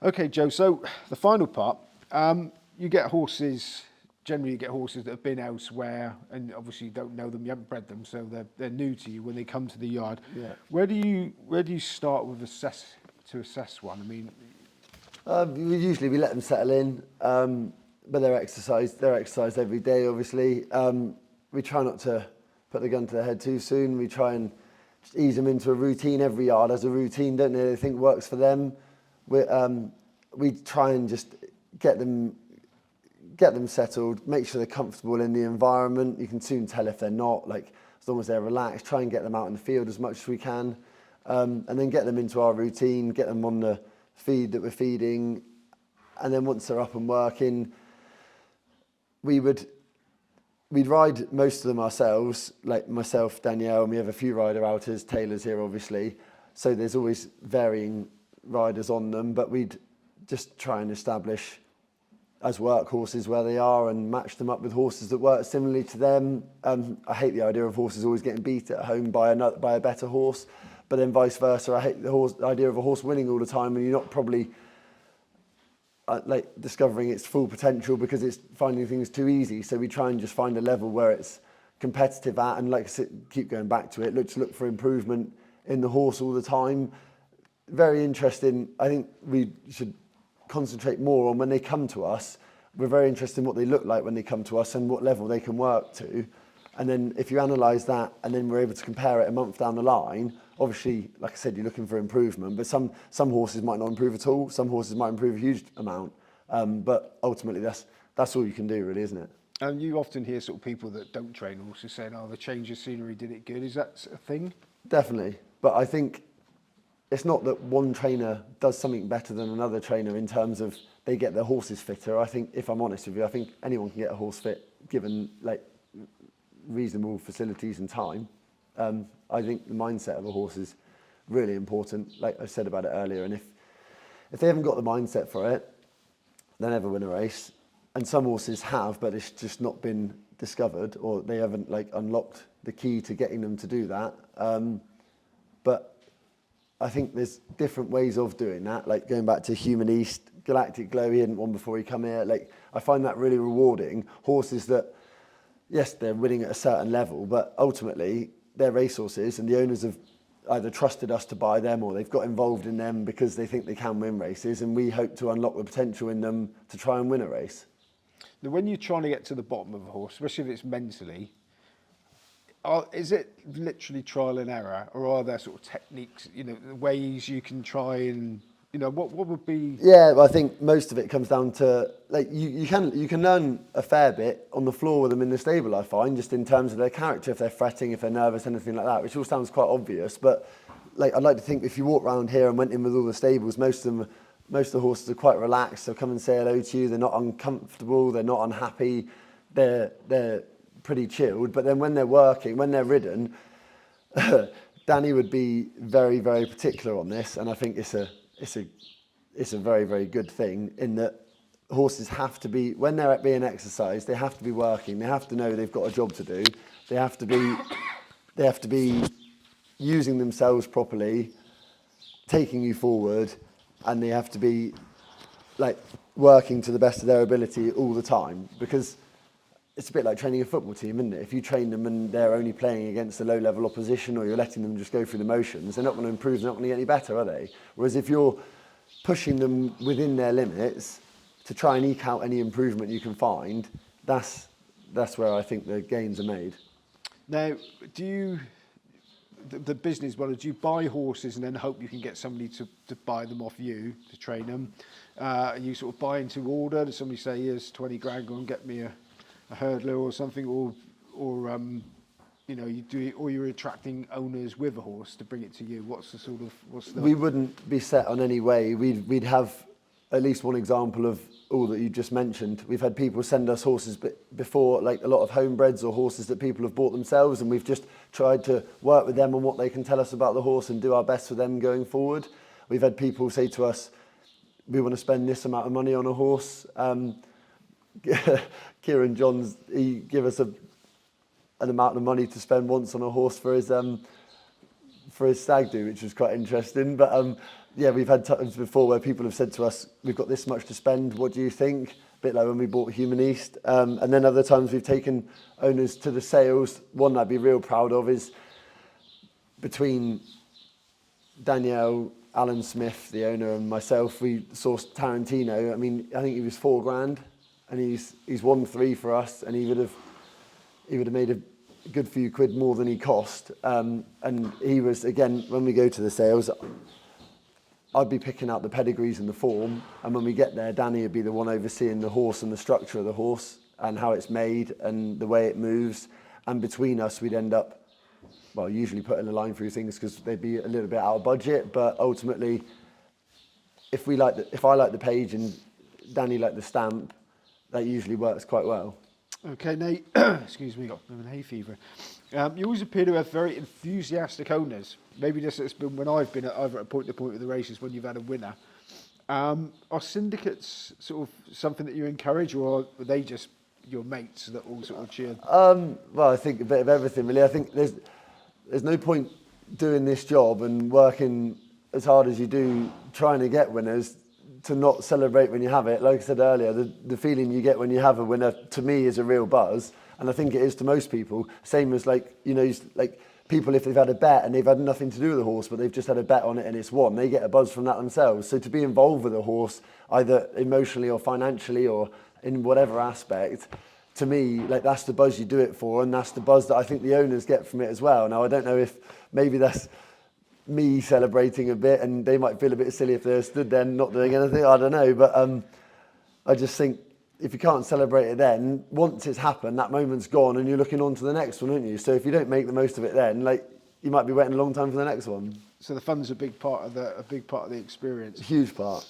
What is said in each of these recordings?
Okay, Joe. So the final part, you get horses. Generally, you get horses that have been elsewhere, and obviously you don't know them, you haven't bred them, so they're new to you when they come to the yard. Yeah. Where do you start with assess one? I mean, We let them settle in, but they're exercised every day, obviously. We try not to put the gun to their head too soon. We try and just ease them into a routine. Every yard has a routine, don't they? They think works for them. We try and just get them settled, make sure they're comfortable in the environment. You can soon tell if they're not, like, as long as they're relaxed, try and get them out in the field as much as we can, and then get them into our routine, get them on the feed that we're feeding, and then once they're up and working, we'd ride most of them ourselves, like myself, Danielle, and we have a few rider outers, Taylor's here obviously, so there's always varying riders on them, but we'd just try and establish as workhorses where they are and match them up with horses that work similarly to them. I hate the idea of horses always getting beat at home by a better horse, but then vice versa. I hate the idea of a horse winning all the time and you're not probably like discovering its full potential because it's finding things too easy. So we try and just find a level where it's competitive at, and like I said, keep going back to it. Look for improvement in the horse all the time. Very interesting. I think we should concentrate more on when they come to us. We're very interested in what they look like when they come to us and what level they can work to. And then if you analyse that and then we're able to compare it a month down the line, obviously, like I said, you're looking for improvement, but some horses might not improve at all. Some horses might improve a huge amount. But ultimately, that's all you can do, really, isn't it? and you often hear sort of people that don't train horses saying, "Oh, the change of scenery did it good." Is that a thing? Definitely. But I think it's not that one trainer does something better than another trainer in terms of they get their horses fitter. I think, if I'm honest with you, I think anyone can get a horse fit given like reasonable facilities and time. I think the mindset of a horse is really important, like I said about it earlier. And if they haven't got the mindset for it, they'll never win a race. And some horses have, but it's just not been discovered, or they haven't like unlocked the key to getting them to do that. But I think there's different ways of doing that, like going back to Human East, Galactic Glow, he hadn't won before he come here. Like, I find that really rewarding. Horses that, yes, they're winning at a certain level, but ultimately they're racehorses and the owners have either trusted us to buy them or they've got involved in them because they think they can win races, and we hope to unlock the potential in them to try and win a race. Now, when you're trying to get to the bottom of a horse, especially if it's mentally, is it literally trial and error, or are there sort of techniques, ways you can try and, what would be? Yeah, well, I think most of it comes down to, like, you can learn a fair bit on the floor with them in the stable, I find, just in terms of their character, if they're fretting, if they're nervous, anything like that, which all sounds quite obvious. But like, I'd like to think if you walk around here and went in with all the stables, most of the horses are quite relaxed. They'll come and say hello to you. They're not uncomfortable. They're not unhappy. They're pretty chilled. But then when they're working, when they're ridden, Danny would be very, very particular on this, and I think it's a very, very good thing in that horses have to be, when they're being exercised, they have to be working. They have to know they've got a job to do. They have to be using themselves properly, taking you forward, and they have to be like working to the best of their ability all the time, because it's a bit like training a football team, isn't it? If you train them and they're only playing against a low-level opposition, or you're letting them just go through the motions, they're not going to improve, they're not going to get any better, are they? Whereas if you're pushing them within their limits to try and eke out any improvement you can find, that's where I think the gains are made. Now, the business model, do you buy horses and then hope you can get somebody to buy them off you to train them? You sort of buy into order? Does somebody say, here's 20 grand, go and get me a hurdler or something, or you do it, or you're attracting owners with a horse to bring it to you? We wouldn't be set on any way. We'd have at least one example of all that you just mentioned. We've had people send us horses before, like a lot of homebreds or horses that people have bought themselves, and we've just tried to work with them on what they can tell us about the horse and do our best for them going forward. We've had people say to us, we want to spend this amount of money on a horse. Kieran Johns, he gave us an amount of money to spend once on a horse for his stag do, which was quite interesting. But yeah, we've had times before where people have said to us, we've got this much to spend, what do you think? A bit like when we bought Human East. And then other times we've taken owners to the sales. One I'd be real proud of is between Danielle, Alan Smith, the owner, and myself, we sourced Tarantino. I mean, I think he was £4,000, and he's won 3 for us, and he would have made a good few quid more than he cost. And he was, again, when we go to the sales, I'd be picking out the pedigrees and the form, and when we get there, Danny would be the one overseeing the horse and the structure of the horse and how it's made and the way it moves. And between us, we'd end up, well, usually putting a line through things because they'd be a little bit out of budget. But ultimately, if I like the page and Danny liked the stamp, that usually works quite well. Okay, Nate, excuse me, got a bit of hay fever. You always appear to have very enthusiastic owners. Maybe this has been when I've been either at point to point of the races when you've had a winner. Are syndicates sort of something that you encourage, or are they just your mates that all sort of cheer? Well, I think a bit of everything, really. I think there's no point doing this job and working as hard as you do trying to get winners to not celebrate when you have it. Like I said earlier, the feeling you get when you have a winner, to me, is a real buzz. And I think it is to most people. Same as like people, if they've had a bet and they've had nothing to do with the horse, but they've just had a bet on it and it's won, they get a buzz from that themselves. So to be involved with a horse, either emotionally or financially or in whatever aspect, to me, like, that's the buzz you do it for, and that's the buzz that I think the owners get from it as well. Now, I don't know if maybe that's me celebrating a bit, and they might feel a bit silly if they're stood there not doing anything. I don't know, but I just think if you can't celebrate it then, once it's happened, that moment's gone, and you're looking on to the next one, aren't you? So if you don't make the most of it then, like, you might be waiting a long time for the next one. So the fun's a big part of the experience. Huge part.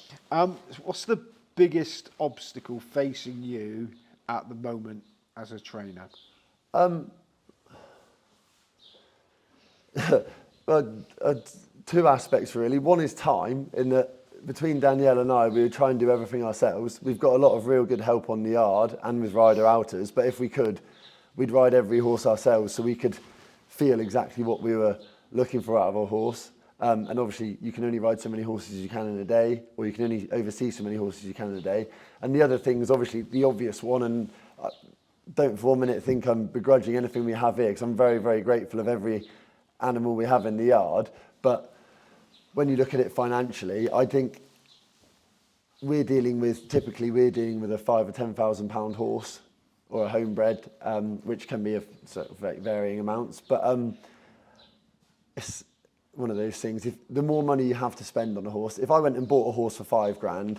What's the biggest obstacle facing you at the moment as a trainer? Well, 2 aspects really. One is time, in that between Danielle and I, we would try and do everything ourselves. We've got a lot of real good help on the yard and with rider outers, but if we could, we'd ride every horse ourselves so we could feel exactly what we were looking for out of a horse. And obviously, you can only ride so many horses as you can in a day, or you can only oversee so many horses as you can in a day. And the other thing is obviously the obvious one, and don't for 1 minute think I'm begrudging anything we have here, because I'm very, very grateful of every animal we have in the yard. But when you look at it financially, I think typically we're dealing with a £5,000 or £10,000 horse or a homebred, which can be of sort of varying amounts. But it's one of those things. If the more money you have to spend on a horse, if I went and bought a horse for £5,000,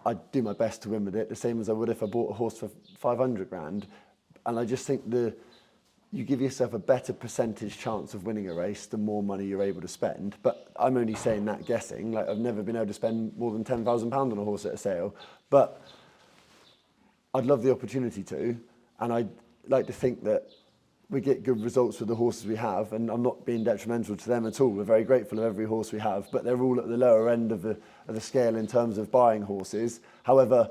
I'd do my best to win with it, the same as I would if I bought a horse for £500,000. And I just think you give yourself a better percentage chance of winning a race the more money you're able to spend. But I'm only saying that guessing. Like, I've never been able to spend more than £10,000 on a horse at a sale. But I'd love the opportunity to, and I'd like to think that we get good results with the horses we have, and I'm not being detrimental to them at all. We're very grateful of every horse we have, but they're all at the lower end of the scale in terms of buying horses. However,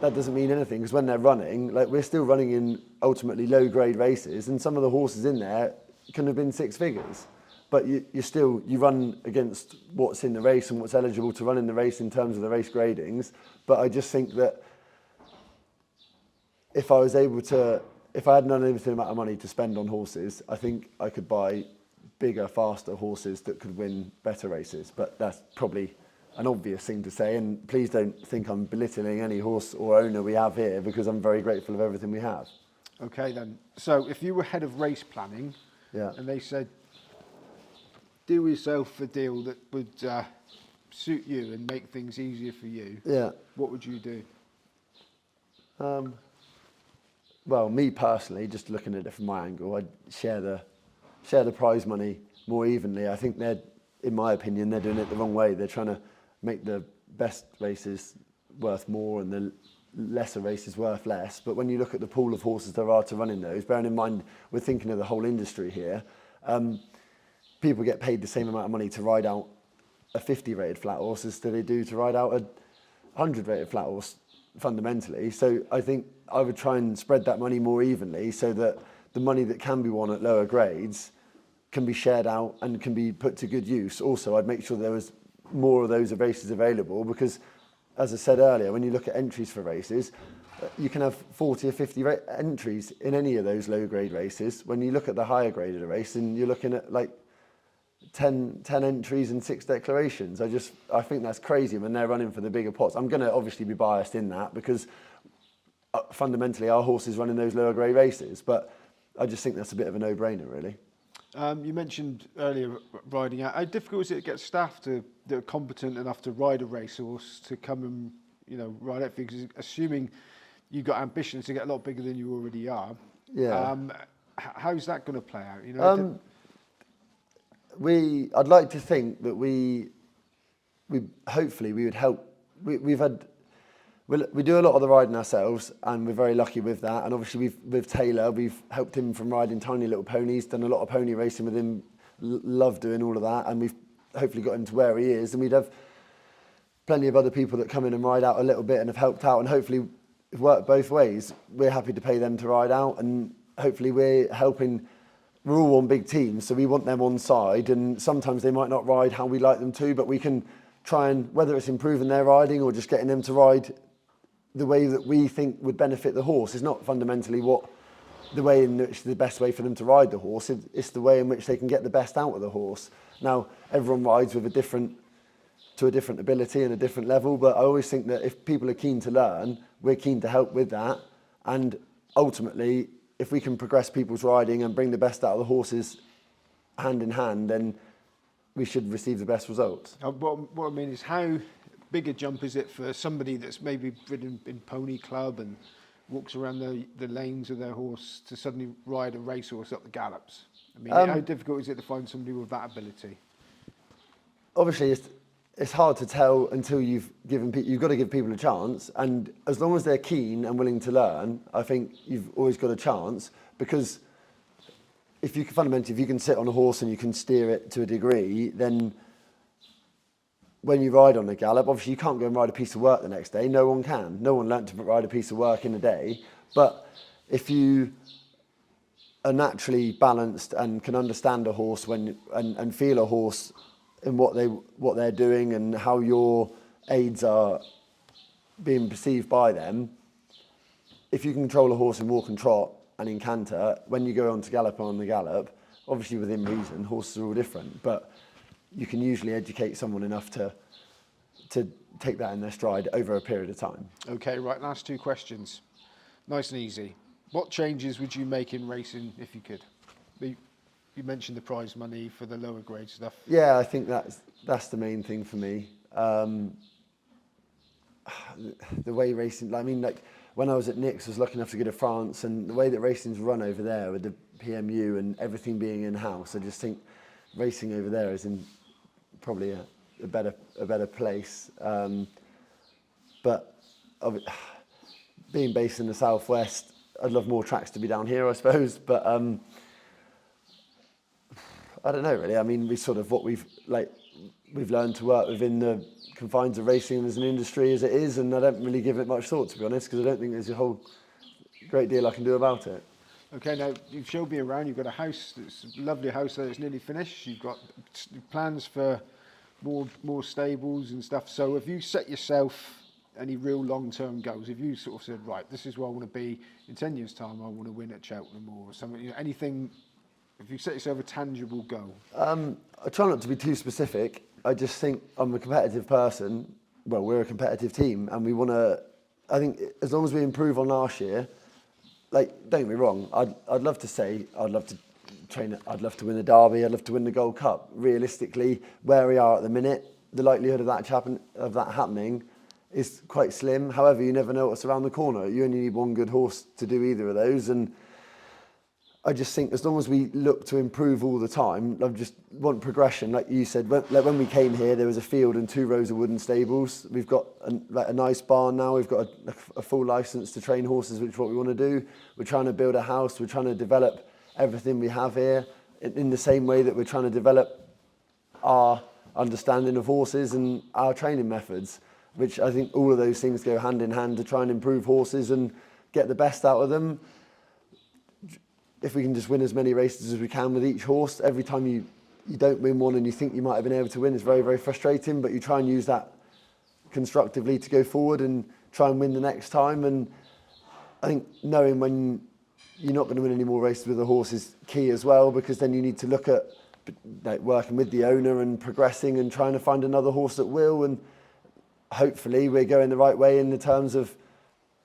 that doesn't mean anything, because when they're running, like, we're still running in ultimately low grade races, and some of the horses in there can have been 6 figures. But you run against what's in the race and what's eligible to run in the race in terms of the race gradings. But I just think that if I had an unlimited amount of money to spend on horses, I think I could buy bigger, faster horses that could win better races. But that's probably an obvious thing to say, and please don't think I'm belittling any horse or owner we have here, because I'm very grateful of everything we have. Okay then. So if you were head of race planning, and they said, do yourself a deal that would suit you and make things easier for you, what would you do? Well, me personally, just looking at it from my angle, I'd share the prize money more evenly. I think in my opinion, they're doing it the wrong way. They're trying to make the best races worth more and the lesser races worth less. But when you look at the pool of horses there are to run in those, bearing in mind we're thinking of the whole industry here, people get paid the same amount of money to ride out a 50 rated flat horse as they do to ride out a 100 rated flat horse, fundamentally. So I think I would try and spread that money more evenly, so that the money that can be won at lower grades can be shared out and can be put to good use. Also, I'd make sure there was more of those races available, because as I said earlier, when you look at entries for races, you can have 40 or 50 entries in any of those low grade races. When you look at the higher grade of the race, and you're looking at like 10 entries and 6 declarations. I think that's crazy when they're running for the bigger pots. I'm going to obviously be biased in that, because fundamentally our horses run in those lower grade races, but I just think that's a bit of a no-brainer, really. You mentioned earlier riding out. How difficult is it to get staff that are competent enough to ride a racehorse to come and, you know, ride it? Because assuming you've got ambitions to get a lot bigger than you already are, Yeah. How's that going to play out? You know, I'd like to think that we hopefully we would help. We do a lot of the riding ourselves, and we're very lucky with that. And obviously, with Taylor, we've helped him from riding tiny little ponies, done a lot of pony racing with him, love doing all of that, and we've hopefully got him to where he is. And we'd have plenty of other people that come in and ride out a little bit and have helped out, and hopefully it worked both ways. We're happy to pay them to ride out, and hopefully we're helping. We're all one big team, so we want them on side, and sometimes they might not ride how we like them to, but we can try and, whether it's improving their riding or just getting them to ride the way that we think would benefit the horse, is not fundamentally the way in which the best way for them to ride the horse. It's the way in which they can get the best out of the horse. Now, everyone rides with a different ability and a different level, but I always think that if people are keen to learn, we're keen to help with that. And ultimately, if we can progress people's riding and bring the best out of the horses hand in hand, then we should receive the best results. what I mean is, how big a jump is it for somebody that's maybe ridden in pony club and walks around the lanes of their horse to suddenly ride a racehorse up the gallops? I mean, how difficult is it to find somebody with that ability? Obviously, it's hard to tell until you've got to give people a chance, and as long as they're keen and willing to learn, I think you've always got a chance. Because if you can sit on a horse and you can steer it to a degree, then when you ride on a gallop, obviously you can't go and ride a piece of work the next day. No one can. No one learnt to ride a piece of work in a day. But if you are naturally balanced and can understand a horse and feel a horse in what they're doing and how your aids are being perceived by them, if you can control a horse in walk and trot and in canter, when you go on to gallop on the gallop, obviously within reason, horses are all different, but you can usually educate someone enough to take that in their stride over a period of time. Okay, right, last 2 questions. Nice and easy. What changes would you make in racing if you could? You mentioned the prize money for the lower grade stuff. Yeah, I think that's the main thing for me. The way racing, like when I was at Nick's, I was lucky enough to go to France, and the way that racing's run over there with the PMU and everything being in-house, I just think racing over there is in probably a better place. But being based in the southwest, I'd love more tracks to be down here, I suppose. But I don't know really. I mean, we've learned to work within the confines of racing as an industry as it is, and I don't really give it much thought, to be honest, because I don't think there's a whole great deal I can do about it. Okay, now you've showed me around. You've got a house, it's a lovely house that is nearly finished. You've got plans for more stables and stuff. So have you set yourself any real long-term goals? Have you sort of said, right, this is where I want to be in 10 years' time, I want to win at Cheltenham or something, you know, anything? If you set yourself a tangible goal? I try not to be too specific. I just think I'm a competitive person. Well, we're a competitive team, and we want to, I think as long as we improve on last year, like, don't get me wrong, I'd love to say, I'd love to train, I'd love to win the Derby, I'd love to win the Gold Cup. Realistically, where we are at the minute, the likelihood of that happening is quite slim. However, you never know what's around the corner. You only need one good horse to do either of those, and I just think as long as we look to improve all the time, I just want progression. Like you said, when we came here, there was a field and 2 rows of wooden stables. We've got a nice barn now. We've got a full license to train horses, which is what we want to do. We're trying to build a house. We're trying to develop everything we have here in the same way that we're trying to develop our understanding of horses and our training methods, which I think all of those things go hand in hand to try and improve horses and get the best out of them. If we can just win as many races as we can with each horse, every time you you don't win one and you think you might have been able to win, it's very, very frustrating, but you try and use that constructively to go forward and try and win the next time. And I think knowing when you're not going to win any more races with a horse is key as well, because then you need to look at like working with the owner and progressing and trying to find another horse that will. And hopefully we're going the right way in the terms of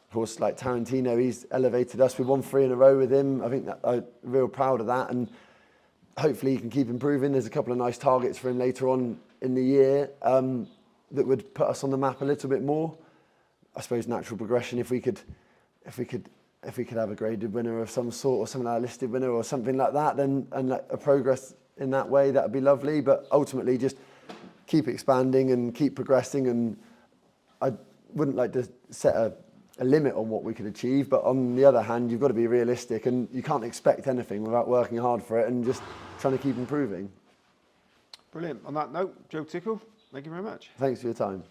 horse like Tarantino. He's elevated us. We won 3 in a row with him. I think that I'm real proud of that, and hopefully he can keep improving. There's a couple of nice targets for him later on in the year that would put us on the map a little bit more. I suppose natural progression, if we could have a graded winner of some sort, or something like a listed winner or something like that, then and like a progress in that way, that would be lovely. But ultimately, just keep expanding and keep progressing. And I wouldn't like to set a limit on what we could achieve, but on the other hand, you've got to be realistic, and you can't expect anything without working hard for it and just trying to keep improving. Brilliant. On that note, Joe Tickle, thank you very much. Thanks for your time.